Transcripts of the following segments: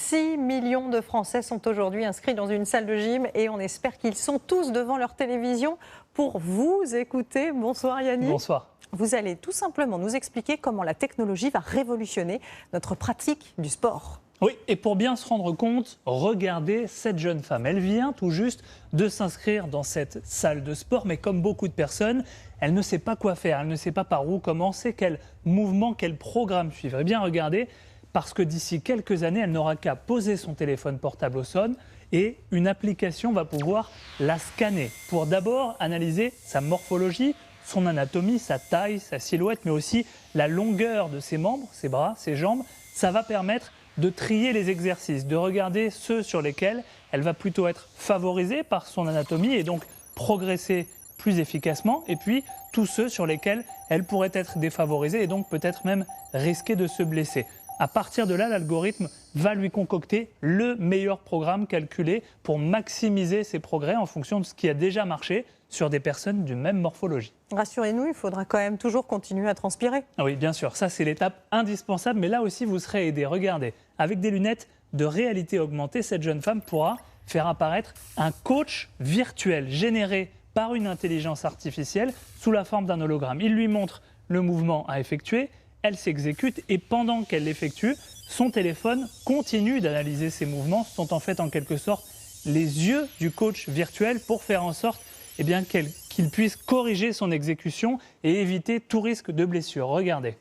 6 millions de Français sont aujourd'hui inscrits dans une salle de gym et on espère qu'ils sont tous devant leur télévision pour vous écouter. Bonsoir Yannick. Bonsoir. Vous allez tout simplement nous expliquer comment la technologie va révolutionner notre pratique du sport. Oui, et pour bien se rendre compte, regardez cette jeune femme. Elle vient tout juste de s'inscrire dans cette salle de sport, mais comme beaucoup de personnes, elle ne sait pas quoi faire, elle ne sait pas par où commencer, quel mouvement, quel programme suivre. Eh bien, regardez, parce que d'ici quelques années, elle n'aura qu'à poser son téléphone portable au sol et une application va pouvoir la scanner pour d'abord analyser sa morphologie, son anatomie, sa taille, sa silhouette, mais aussi la longueur de ses membres, ses bras, ses jambes. Ça va permettre de trier les exercices, de regarder ceux sur lesquels elle va plutôt être favorisée par son anatomie et donc progresser plus efficacement, et puis tous ceux sur lesquels elle pourrait être défavorisée et donc peut-être même risquer de se blesser. À partir de là, l'algorithme va lui concocter le meilleur programme calculé pour maximiser ses progrès en fonction de ce qui a déjà marché sur des personnes d'une même morphologie. Rassurez-nous, il faudra quand même toujours continuer à transpirer. Ah oui, bien sûr, ça c'est l'étape indispensable, mais là aussi vous serez aidé. Regardez, avec des lunettes de réalité augmentée, cette jeune femme pourra faire apparaître un coach virtuel généré par une intelligence artificielle sous la forme d'un hologramme. Il lui montre le mouvement à effectuer, elle s'exécute et pendant qu'elle l'effectue, son téléphone continue d'analyser ses mouvements. Ce sont en fait en quelque sorte les yeux du coach virtuel pour faire en sorte qu'il puisse corriger son exécution et éviter tout risque de blessure. Regardez.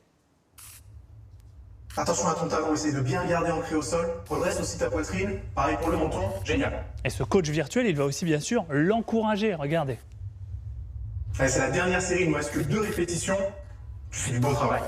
Attention à ton talon, essaye de bien garder ancré au sol. Redresse aussi ta poitrine. Pareil pour le menton. Génial. Et ce coach virtuel, il va aussi bien sûr l'encourager. Regardez. Allez, c'est la dernière série, il ne me reste que 2 répétitions. Tu fais du beau travail.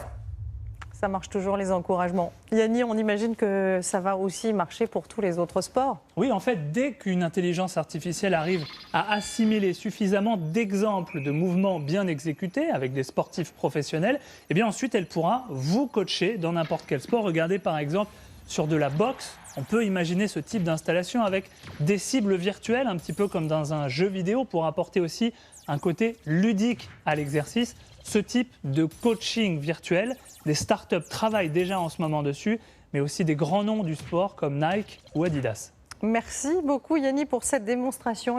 Ça marche toujours les encouragements. Yannick, on imagine que ça va aussi marcher pour tous les autres sports. Oui, en fait, dès qu'une intelligence artificielle arrive à assimiler suffisamment d'exemples de mouvements bien exécutés avec des sportifs professionnels, eh bien ensuite elle pourra vous coacher dans n'importe quel sport. Regardez par exemple sur de la boxe, on peut imaginer ce type d'installation avec des cibles virtuelles, un petit peu comme dans un jeu vidéo, pour apporter aussi un côté ludique à l'exercice. Ce type de coaching virtuel, des startups travaillent déjà en ce moment dessus, mais aussi des grands noms du sport comme Nike ou Adidas. Merci beaucoup Yannick pour cette démonstration.